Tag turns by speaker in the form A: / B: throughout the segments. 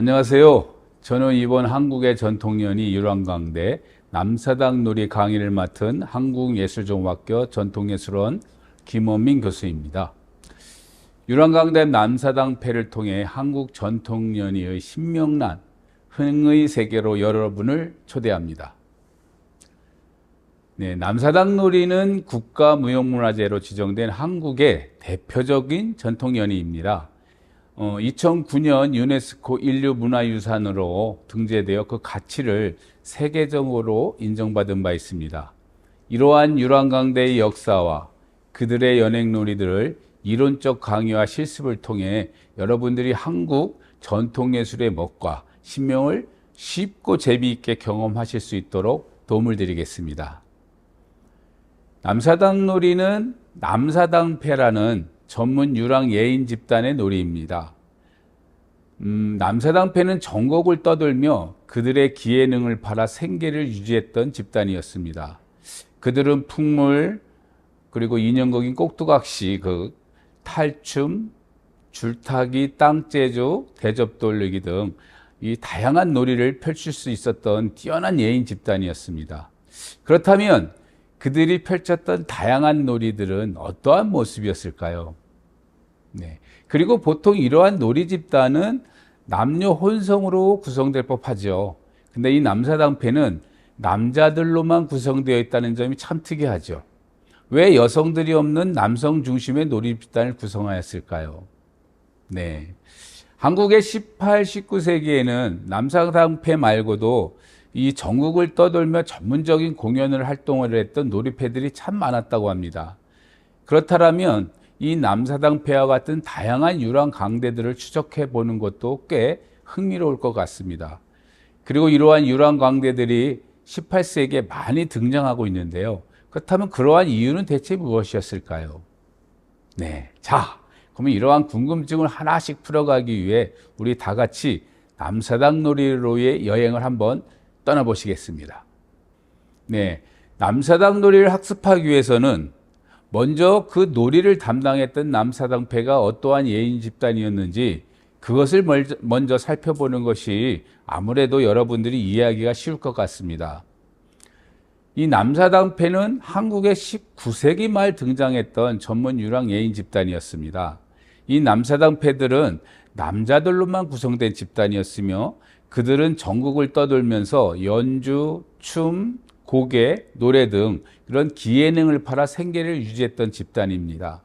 A: 안녕하세요. 저는 이번 한국의 전통연희 유랑강대 남사당 놀이 강의를 맡은 한국예술종합학교 전통예술원 김원민 교수입니다. 유랑강대 남사당패를 통해 한국 전통연희의 신명난 흥의 세계로 여러분을 초대합니다. 네, 남사당 놀이는 국가무형문화재로 지정된 한국의 대표적인 전통연희입니다. 2009년 유네스코 인류문화유산으로 등재되어 그 가치를 세계적으로 인정받은 바 있습니다. 이러한 유랑강대의 역사와 그들의 연행놀이들을 이론적 강의와 실습을 통해 여러분들이 한국 전통예술의 멋과 신명을 쉽고 재미있게 경험하실 수 있도록 도움을 드리겠습니다. 남사당 놀이는 남사당패라는 전문 유랑 예인 집단의 놀이입니다. 남사당패는 전국을 떠돌며 그들의 기예능을 팔아 생계를 유지했던 집단이었습니다. 그들은 풍물, 그리고 인형극인 꼭두각시, 탈춤, 줄타기, 땅재주, 대접 돌리기 등 이 다양한 놀이를 펼칠 수 있었던 뛰어난 예인 집단이었습니다. 그렇다면 그들이 펼쳤던 다양한 놀이들은 어떠한 모습이었을까요? 네. 그리고 보통 이러한 놀이 집단은 남녀 혼성으로 구성될 법하죠. 근데 이 남사당패는 남자들로만 구성되어 있다는 점이 참 특이하죠. 왜 여성들이 없는 남성 중심의 놀이 집단을 구성하였을까요? 네. 한국의 18, 19세기에는 남사당패 말고도 이 전국을 떠돌며 전문적인 공연을 활동을 했던 놀이패들이 참 많았다고 합니다. 그렇다면 이 남사당패와 같은 다양한 유랑 강대들을 추적해 보는 것도 꽤 흥미로울 것 같습니다. 그리고 이러한 유랑 강대들이 18세기에 많이 등장하고 있는데요. 그렇다면 그러한 이유는 대체 무엇이었을까요? 네, 자, 그러면 이러한 궁금증을 하나씩 풀어가기 위해 우리 다 같이 남사당 놀이로의 여행을 한번 떠나보시겠습니다. 네, 남사당 놀이를 학습하기 위해서는 먼저 그 놀이를 담당했던 남사당패가 어떠한 예인 집단이었는지 그것을 먼저 살펴보는 것이 아무래도 여러분들이 이해하기가 쉬울 것 같습니다. 이 남사당패는 한국의 19세기 말 등장했던 전문 유랑 예인 집단이었습니다. 이 남사당패들은 남자들로만 구성된 집단이었으며 그들은 전국을 떠돌면서 연주, 춤, 고개, 노래 등 이런 기예능을 팔아 생계를 유지했던 집단입니다.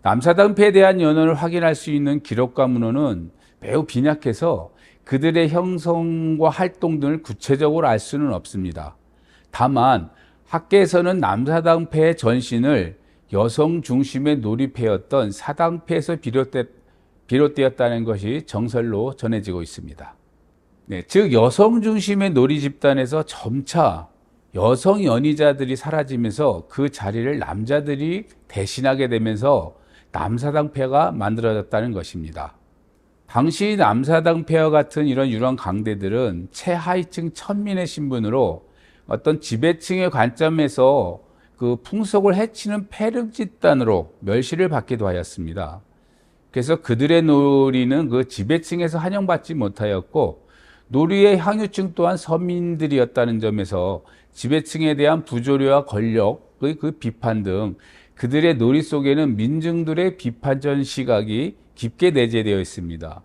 A: 남사당패에 대한 연원을 확인할 수 있는 기록과 문헌은 매우 빈약해서 그들의 형성과 활동 등을 구체적으로 알 수는 없습니다. 다만 학계에서는 남사당패의 전신을 여성 중심의 놀이패였던 사당패에서 비롯되었다는 것이 정설로 전해지고 있습니다. 네, 즉 여성 중심의 놀이 집단에서 점차 여성 연희자들이 사라지면서 그 자리를 남자들이 대신하게 되면서 남사당패가 만들어졌다는 것입니다. 당시 남사당패와 같은 이런 유랑 강대들은 최하위층 천민의 신분으로 어떤 지배층의 관점에서 그 풍속을 해치는 패륵 집단으로 멸시를 받기도 하였습니다. 그래서 그들의 놀이는 그 지배층에서 환영받지 못하였고 놀이의 향유층 또한 서민들이었다는 점에서 지배층에 대한 부조리와 권력의 그 비판 등 그들의 놀이 속에는 민중들의 비판적 시각이 깊게 내재되어 있습니다.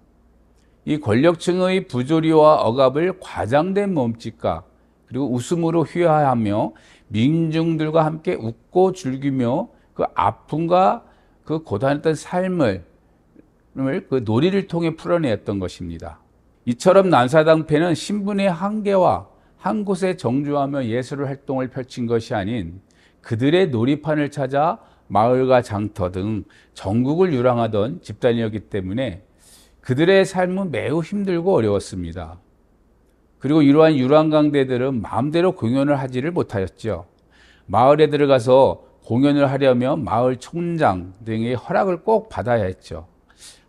A: 이 권력층의 부조리와 억압을 과장된 몸짓과 그리고 웃음으로 휘하하며 민중들과 함께 웃고 즐기며 그 아픔과 그 고단했던 삶을 그 놀이를 통해 풀어내었던 것입니다. 이처럼 남사당패는 신분의 한계와 한 곳에 정주하며 예술 활동을 펼친 것이 아닌 그들의 놀이판을 찾아 마을과 장터 등 전국을 유랑하던 집단이었기 때문에 그들의 삶은 매우 힘들고 어려웠습니다. 그리고 이러한 유랑강대들은 마음대로 공연을 하지를 못하였죠. 마을에 들어가서 공연을 하려면 마을 촌장 등의 허락을 꼭 받아야 했죠.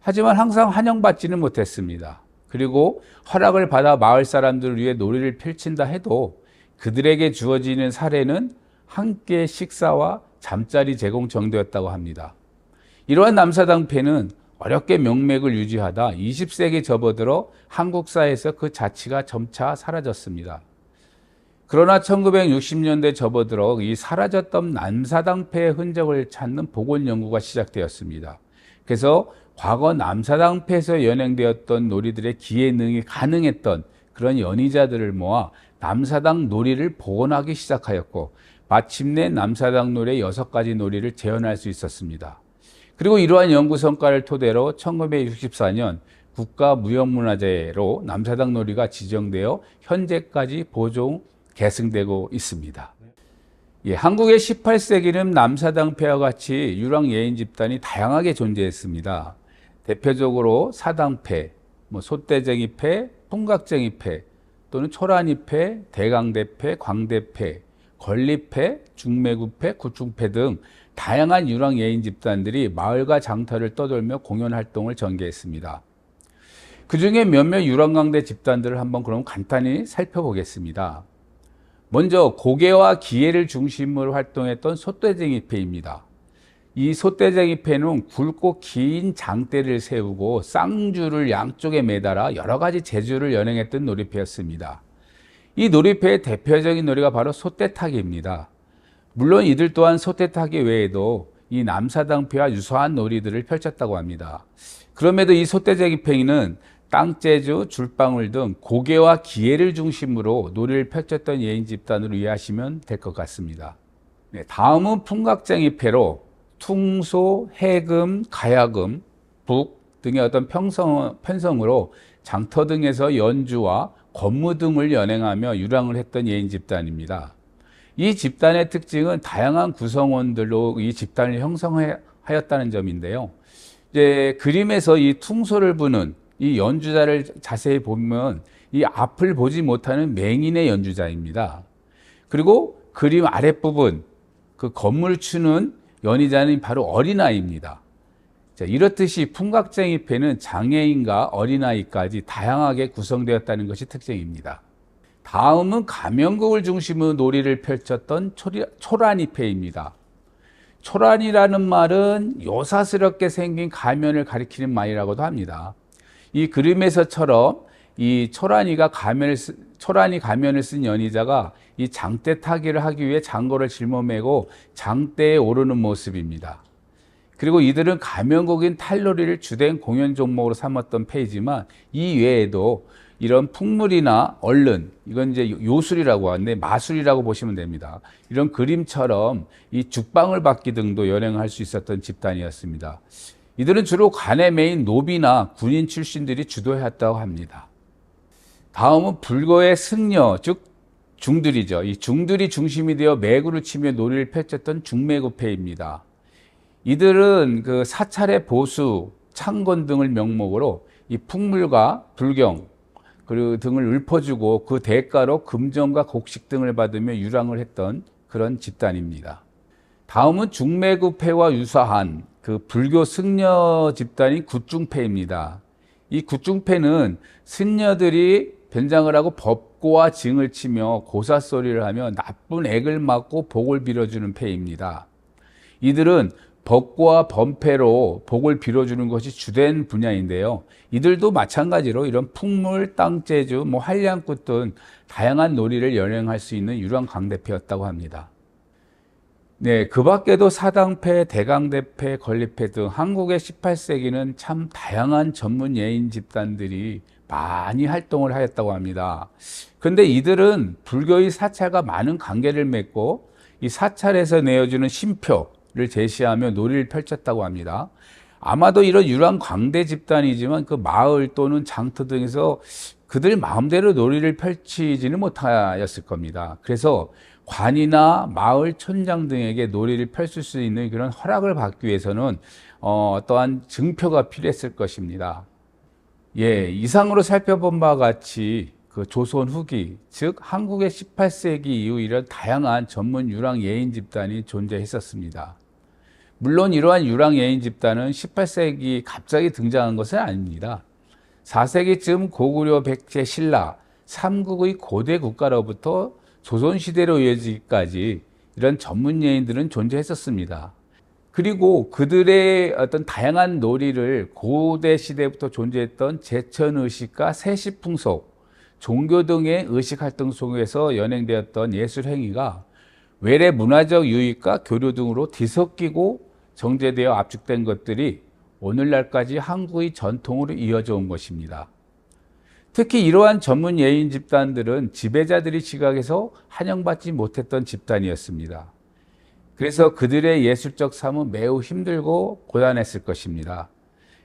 A: 하지만 항상 환영받지는 못했습니다. 그리고 허락을 받아 마을 사람들을 위해 놀이를 펼친다 해도 그들에게 주어지는 사례는 한 끼의 식사와 잠자리 제공 정도였다고 합니다. 이러한 남사당패는 어렵게 명맥을 유지하다 20세기 접어들어 한국사에서 그 자취가 점차 사라졌습니다. 그러나 1960년대 접어들어 이 사라졌던 남사당패의 흔적을 찾는 복원 연구가 시작되었습니다. 그래서 과거 남사당패에서 연행되었던 놀이들의 기예능이 가능했던 그런 연희자들을 모아 남사당 놀이를 복원하기 시작하였고, 마침내 남사당 놀이의 6가지 놀이를 재현할 수 있었습니다. 그리고 이러한 연구 성과를 토대로 1964년 국가무형문화재로 남사당 놀이가 지정되어 현재까지 보존, 계승되고 있습니다. 한국의 18세기는 남사당패와 같이 유랑 예인 집단이 다양하게 존재했습니다. 대표적으로 사당패, 솥대쟁이패, 풍각쟁이패, 또는 초란이패, 대강대패, 광대패, 건리패, 중매구패, 구충패 등 다양한 유랑 예인 집단들이 마을과 장터를 떠돌며 공연 활동을 전개했습니다. 그 중에 몇몇 유랑강대 집단들을 한번 그럼 간단히 살펴보겠습니다. 먼저 고개와 기예를 중심으로 활동했던 솥대쟁이패입니다. 이 솥대쟁이패는 굵고 긴 장대를 세우고 쌍줄을 양쪽에 매달아 여러 가지 재주를 연행했던 놀이패였습니다. 이 놀이패의 대표적인 놀이가 바로 솥대타기입니다. 물론 이들 또한 솥대타기 외에도 이 남사당패와 유사한 놀이들을 펼쳤다고 합니다. 그럼에도 이 솥대쟁이패는 땅재주, 줄방울 등 고개와 기예를 중심으로 놀이를 펼쳤던 예인 집단으로 이해하시면 될 것 같습니다. 다음은 풍각쟁이패로 퉁소, 해금, 가야금, 북 등의 어떤 편성으로 장터 등에서 연주와 권무 등을 연행하며 유랑을 했던 예인 집단입니다. 이 집단의 특징은 다양한 구성원들로 이 집단을 형성하였다는 점인데요. 이제 그림에서 이 퉁소를 부는 이 연주자를 자세히 보면 이 앞을 보지 못하는 맹인의 연주자입니다. 그리고 그림 아랫부분, 그 건물 추는 연희자는 바로 어린아이입니다. 자, 이렇듯이 풍각쟁이패는 장애인과 어린아이까지 다양하게 구성되었다는 것이 특징입니다. 다음은 가면곡을 중심으로 놀이를 펼쳤던 초란이패입니다. 초란이라는 말은 요사스럽게 생긴 가면을 가리키는 말이라고도 합니다. 이 그림에서처럼 이 초란이 가면을 쓴 연희자가 이 장대 타기를 하기 위해 장거를 짊어매고 장대에 오르는 모습입니다. 그리고 이들은 가면곡인 탈놀이를 주된 공연 종목으로 삼았던 패이지만 이 외에도 이런 풍물이나 얼른, 이건 이제 요술이라고 하는데 마술이라고 보시면 됩니다. 이런 그림처럼 이 죽방을 받기 등도 연행할 수 있었던 집단이었습니다. 이들은 주로 관의 메인 노비나 군인 출신들이 주도했다고 합니다. 다음은 불교의 승려, 즉 중들이죠. 이 중들이 중심이 되어 매구를 치며 놀이를 펼쳤던 중매구패입니다. 이들은 그 사찰의 보수, 창건 등을 명목으로 이 풍물과 불경 그리고 등을 읊어주고 그 대가로 금전과 곡식 등을 받으며 유랑을 했던 그런 집단입니다. 다음은 중매구패와 유사한 그 불교 승려 집단인 굿중패입니다. 이 굿중패는 승려들이 변장을 하고 법고와 징을 치며 고사소리를 하며 나쁜 액을 맞고 복을 빌어주는 패입니다. 이들은 법고와 범패로 복을 빌어주는 것이 주된 분야인데요. 이들도 마찬가지로 이런 풍물, 땅재주, 한량꽃 등 다양한 놀이를 연행할 수 있는 유랑 강대패였다고 합니다. 네, 그 밖에도 사당패, 대강대패, 건리패 등 한국의 18세기는 참 다양한 전문 예인 집단들이 많이 활동을 하였다고 합니다. 그런데 이들은 불교의 사찰과 많은 관계를 맺고 이 사찰에서 내어주는 신표를 제시하며 놀이를 펼쳤다고 합니다. 아마도 이런 유랑 광대 집단이지만 그 마을 또는 장터 등에서 그들 마음대로 놀이를 펼치지는 못하였을 겁니다. 그래서 관이나 마을 촌장 등에게 놀이를 펼칠 수 있는 그런 허락을 받기 위해서는 어떠한 증표가 필요했을 것입니다. 이상으로 살펴본 바와 같이 그 조선 후기, 즉 한국의 18세기 이후 이런 다양한 전문 유랑 예인 집단이 존재했었습니다. 물론 이러한 유랑 예인 집단은 18세기 갑자기 등장한 것은 아닙니다. 4세기쯤 고구려 백제 신라 삼국의 고대 국가로부터 조선시대로 이어지기까지 이런 전문 예인들은 존재했었습니다. 그리고 그들의 어떤 다양한 놀이를 고대 시대부터 존재했던 제천의식과 세시풍속, 종교 등의 의식 활동 속에서 연행되었던 예술 행위가 외래 문화적 유익과 교류 등으로 뒤섞이고 정제되어 압축된 것들이 오늘날까지 한국의 전통으로 이어져 온 것입니다. 특히 이러한 전문 예인 집단들은 지배자들의 시각에서 환영받지 못했던 집단이었습니다. 그래서 그들의 예술적 삶은 매우 힘들고 고단했을 것입니다.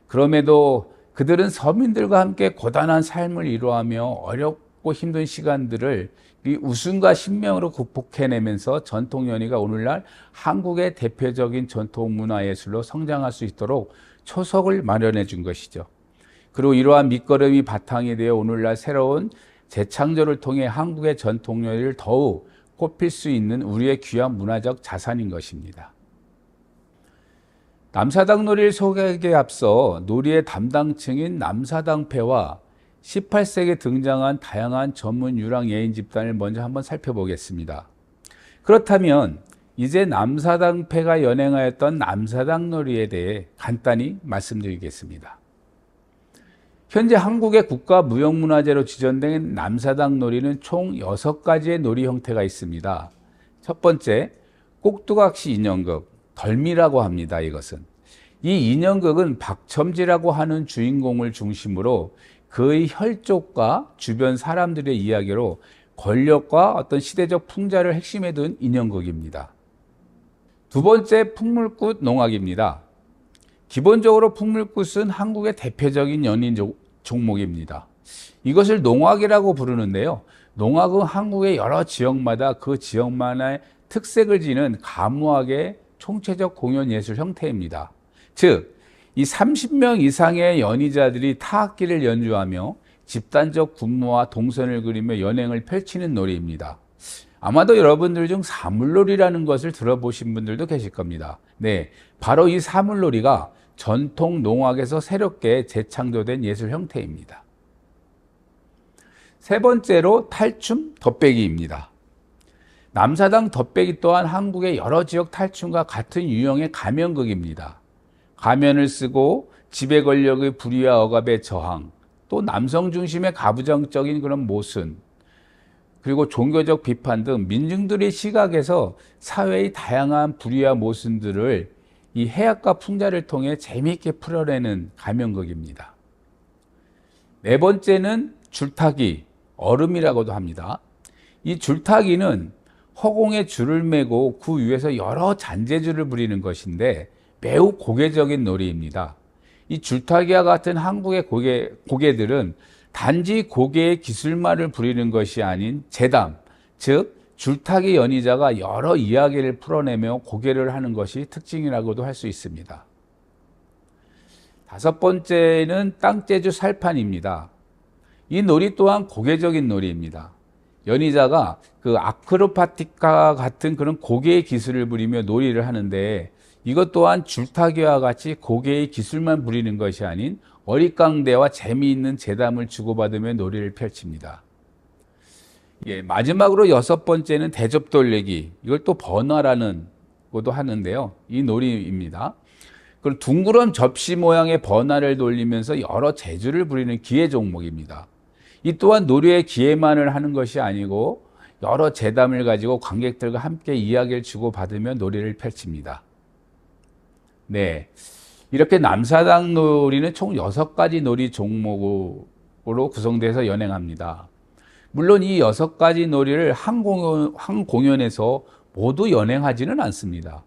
A: 그럼에도 그들은 서민들과 함께 고단한 삶을 이루어가며 어렵고 힘든 시간들을 이 웃음과 신명으로 극복해내면서 전통연희가 오늘날 한국의 대표적인 전통문화예술로 성장할 수 있도록 초석을 마련해 준 것이죠. 그리고 이러한 밑거름이 바탕이 되어 오늘날 새로운 재창조를 통해 한국의 전통연희를 더욱 꽃필 수 있는 우리의 귀한 문화적 자산인 것입니다. 남사당 놀이를 소개하기에 앞서 놀이의 담당층인 남사당패와 18세기에 등장한 다양한 전문 유랑 예인 집단을 먼저 한번 살펴보겠습니다. 그렇다면 이제 남사당패가 연행하였던 남사당 놀이에 대해 간단히 말씀드리겠습니다. 현재 한국의 국가무형문화재로 지정된 남사당 놀이는 총 6가지의 놀이 형태가 있습니다. 첫 번째, 꼭두각시 인형극, 덜미라고 합니다. 이것은. 이 인형극은 박첨지라고 하는 주인공을 중심으로 그의 혈족과 주변 사람들의 이야기로 권력과 어떤 시대적 풍자를 핵심에 둔 인형극입니다. 두 번째, 풍물꽃 농악입니다. 기본적으로 풍물꽃은 한국의 대표적인 연인 종목입니다. 이것을 농악이라고 부르는데요. 농악은 한국의 여러 지역마다 그 지역만의 특색을 지닌 가무악의 총체적 공연 예술 형태입니다. 즉, 이 30명 이상의 연희자들이 타악기를 연주하며 집단적 군무와 동선을 그리며 연행을 펼치는 놀이입니다. 아마도 여러분들 중 사물놀이라는 것을 들어보신 분들도 계실 겁니다. 네, 바로 이 사물놀이가 전통 농악에서 새롭게 재창조된 예술 형태입니다. 세 번째로 탈춤 덧배기입니다. 남사당 덧배기 또한 한국의 여러 지역 탈춤과 같은 유형의 가면극입니다. 가면을 쓰고 지배 권력의 불의와 억압의 저항, 또 남성 중심의 가부장적인 그런 모순, 그리고 종교적 비판 등 민중들의 시각에서 사회의 다양한 불의와 모순들을 이 해악과 풍자를 통해 재미있게 풀어내는 가면극입니다. 네 번째는 줄타기, 얼음이라고도 합니다. 이 줄타기는 허공에 줄을 메고 그 위에서 여러 잔재주를 부리는 것인데 매우 고개적인 놀이입니다. 이 줄타기와 같은 한국의 고개들은 단지 고개의 기술만을 부리는 것이 아닌 재담, 즉 줄타기 연희자가 여러 이야기를 풀어내며 고개를 하는 것이 특징이라고도 할 수 있습니다. 다섯 번째는 땅재주 살판입니다. 이 놀이 또한 고개적인 놀이입니다. 연희자가 그 아크로바틱과 같은 그런 고개의 기술을 부리며 놀이를 하는데 이것 또한 줄타기와 같이 고개의 기술만 부리는 것이 아닌 어릿광대와 재미있는 재담을 주고받으며 놀이를 펼칩니다. 예, 마지막으로 여섯 번째는 대접 돌리기. 이걸 또 번화라는 것도 하는데요. 이 놀이입니다. 그리고 둥그런 접시 모양의 번화를 돌리면서 여러 재주를 부리는 기회 종목입니다. 이 또한 놀이의 기회만을 하는 것이 아니고 여러 재담을 가지고 관객들과 함께 이야기를 주고받으며 놀이를 펼칩니다. 네, 이렇게 남사당 놀이는 총 6가지 놀이 종목으로 구성돼서 연행합니다. 물론 이 6가지 놀이를 한 공연에서 모두 연행하지는 않습니다.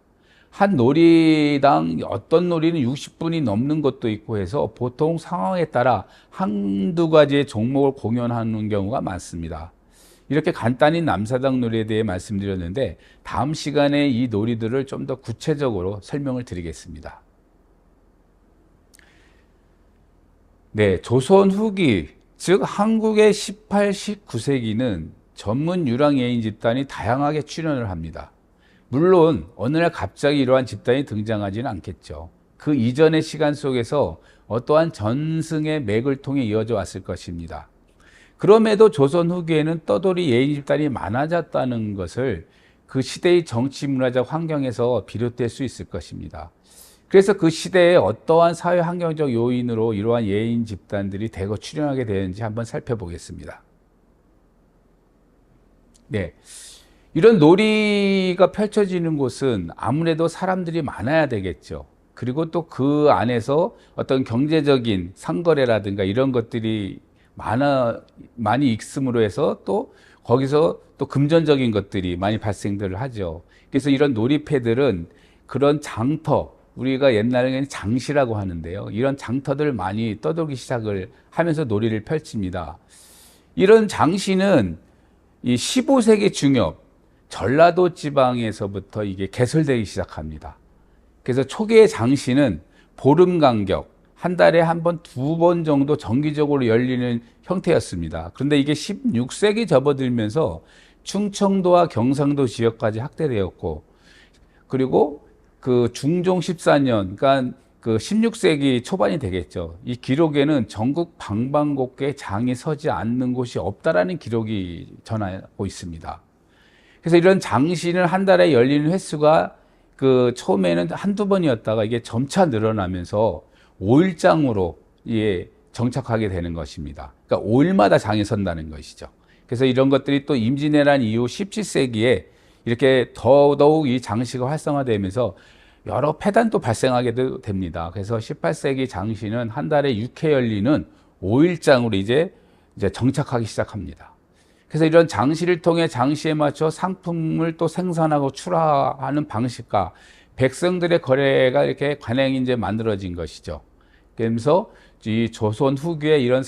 A: 한 놀이당 어떤 놀이는 60분이 넘는 것도 있고 해서 보통 상황에 따라 한두 가지의 종목을 공연하는 경우가 많습니다. 이렇게 간단히 남사당 놀이에 대해 말씀드렸는데 다음 시간에 이 놀이들을 좀 더 구체적으로 설명을 드리겠습니다. 네, 조선 후기, 즉 한국의 18, 19세기는 전문 유랑예인 집단이 다양하게 출현을 합니다. 물론 어느 날 갑자기 이러한 집단이 등장하지는 않겠죠. 그 이전의 시간 속에서 어떠한 전승의 맥을 통해 이어져 왔을 것입니다. 그럼에도 조선 후기에는 떠돌이 예인 집단이 많아졌다는 것을 그 시대의 정치 문화적 환경에서 비롯될 수 있을 것입니다. 그래서 그 시대에 어떠한 사회 환경적 요인으로 이러한 예인 집단들이 대거 출현하게 되는지 한번 살펴보겠습니다. 네. 이런 놀이가 펼쳐지는 곳은 아무래도 사람들이 많아야 되겠죠. 그리고 또 그 안에서 어떤 경제적인 상거래라든가 이런 것들이 많이 있음으로 해서 또 거기서 또 금전적인 것들이 많이 발생들을 하죠. 그래서 이런 놀이패들은 그런 장터, 우리가 옛날에는 장시라고 하는데요. 이런 장터들 많이 떠돌기 시작을 하면서 놀이를 펼칩니다. 이런 장시는 이 15세기 중엽 전라도 지방에서부터 이게 개설되기 시작합니다. 그래서 초기의 장시는 보름 간격, 한 달에 한 번, 두 번 정도 정기적으로 열리는 형태였습니다. 그런데 이게 16세기 접어들면서 충청도와 경상도 지역까지 확대되었고, 그리고 그 중종 14년, 그러니까 그 16세기 초반이 되겠죠. 이 기록에는 전국 방방곡곡에 장이 서지 않는 곳이 없다라는 기록이 전하고 있습니다. 그래서 이런 장시는 한 달에 열리는 횟수가 그 처음에는 한두 번이었다가 이게 점차 늘어나면서 5일장으로 정착하게 되는 것입니다. 그러니까 5일마다 장이 선다는 것이죠. 그래서 이런 것들이 또 임진왜란 이후 17세기에 이렇게 더더욱 이 장시가 활성화되면서 여러 폐단도 발생하게 됩니다. 그래서 18세기 장시는 한 달에 6회 열리는 5일장으로 이제 정착하기 시작합니다. 그래서 이런 장시를 통해 장시에 맞춰 상품을 또 생산하고 출하하는 방식과 백성들의 거래가 이렇게 관행이 이제 만들어진 것이죠. 그러면서 이 조선 후기에 이런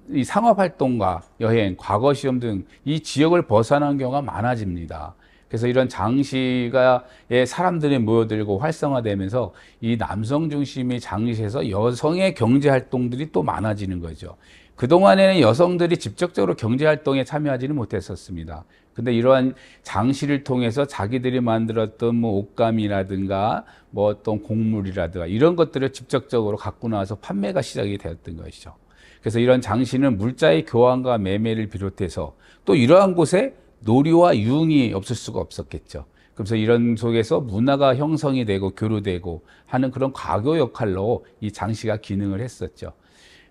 A: 이 상업 활동과 여행, 과거 시험 등 이 지역을 벗어나는 경우가 많아집니다. 그래서 이런 장시가에 사람들이 모여들고 활성화되면서 이 남성 중심의 장시에서 여성의 경제 활동들이 또 많아지는 거죠. 그동안에는 여성들이 직접적으로 경제 활동에 참여하지는 못했었습니다. 근데 이러한 장시를 통해서 자기들이 만들었던 뭐 옷감이라든가 뭐 어떤 곡물이라든가 이런 것들을 직접적으로 갖고 나와서 판매가 시작이 되었던 것이죠. 그래서 이런 장시는 물자의 교환과 매매를 비롯해서 또 이러한 곳에 놀이와 유흥이 없을 수가 없었겠죠. 그래서 이런 속에서 문화가 형성이 되고 교류되고 하는 그런 과교 역할로 이 장시가 기능을 했었죠.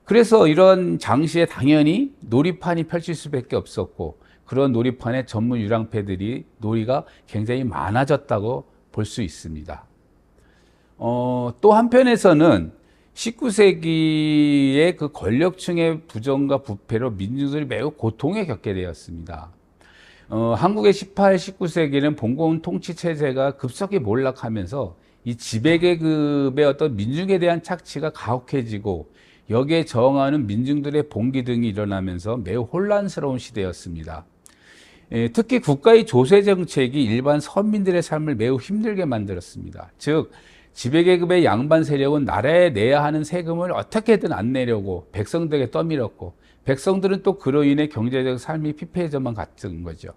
A: 그래서 이런 장시에 당연히 놀이판이 펼칠 수밖에 없었고, 그런 놀이판의 전문 유랑패들이 놀이가 굉장히 많아졌다고 볼 수 있습니다. 또 한편에서는 19세기의 그 권력층의 부정과 부패로 민중들이 매우 고통에 겪게 되었습니다. 한국의 18, 19세기는 봉건 통치 체제가 급속히 몰락하면서 이 지배계급의 어떤 민중에 대한 착취가 가혹해지고 여기에 저항하는 민중들의 봉기 등이 일어나면서 매우 혼란스러운 시대였습니다. 특히 국가의 조세 정책이 일반 서민들의 삶을 매우 힘들게 만들었습니다. 즉 지배계급의 양반 세력은 나라에 내야 하는 세금을 어떻게든 안 내려고 백성들에게 떠밀었고, 백성들은 또 그로 인해 경제적 삶이 피폐해져만 갔던 거죠.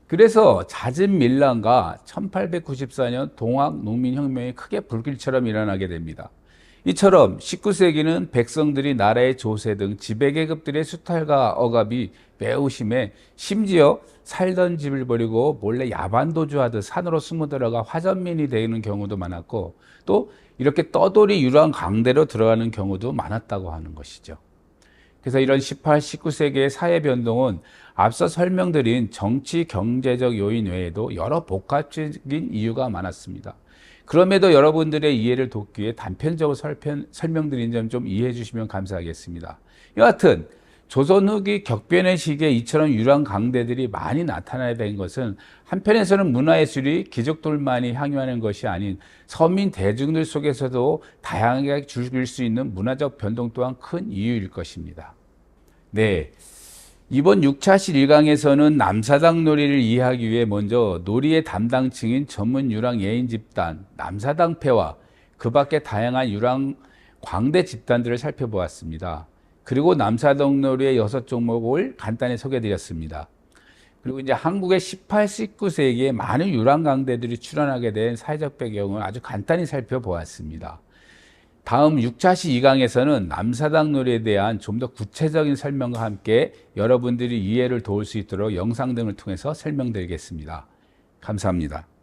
A: 그래서 잦은 밀란과 1894년 동학 농민혁명이 크게 불길처럼 일어나게 됩니다. 이처럼 19세기는 백성들이 나라의 조세 등 지배계급들의 수탈과 억압이 매우 심해 심지어 살던 집을 버리고 몰래 야반도주하듯 산으로 숨어들어가 화전민이 되는 경우도 많았고, 또 이렇게 떠돌이 유랑 강대로 들어가는 경우도 많았다고 하는 것이죠. 그래서 이런 18, 19세기의 사회 변동은 앞서 설명드린 정치, 경제적 요인 외에도 여러 복합적인 이유가 많았습니다. 그럼에도 여러분들의 이해를 돕기 위해 단편적으로 설명드린 점 좀 이해해 주시면 감사하겠습니다. 여하튼 조선 후기 격변의 시기에 이처럼 유랑 강대들이 많이 나타나게 된 것은 한편에서는 문화예술이 귀족들만이 향유하는 것이 아닌 서민 대중들 속에서도 다양하게 즐길 수 있는 문화적 변동 또한 큰 이유일 것입니다. 네. 이번 6차시 1강에서는 남사당 놀이를 이해하기 위해 먼저 놀이의 담당층인 전문 유랑 예인 집단, 남사당패와 그 밖의 다양한 유랑 광대 집단들을 살펴보았습니다. 그리고 남사당 놀이의 6종목을 간단히 소개해드렸습니다. 그리고 이제 한국의 18, 19세기에 많은 유랑 강대들이 출현하게 된 사회적 배경을 아주 간단히 살펴보았습니다. 다음 6차시 2강에서는 남사당 놀이에 대한 좀 더 구체적인 설명과 함께 여러분들이 이해를 도울 수 있도록 영상 등을 통해서 설명드리겠습니다. 감사합니다.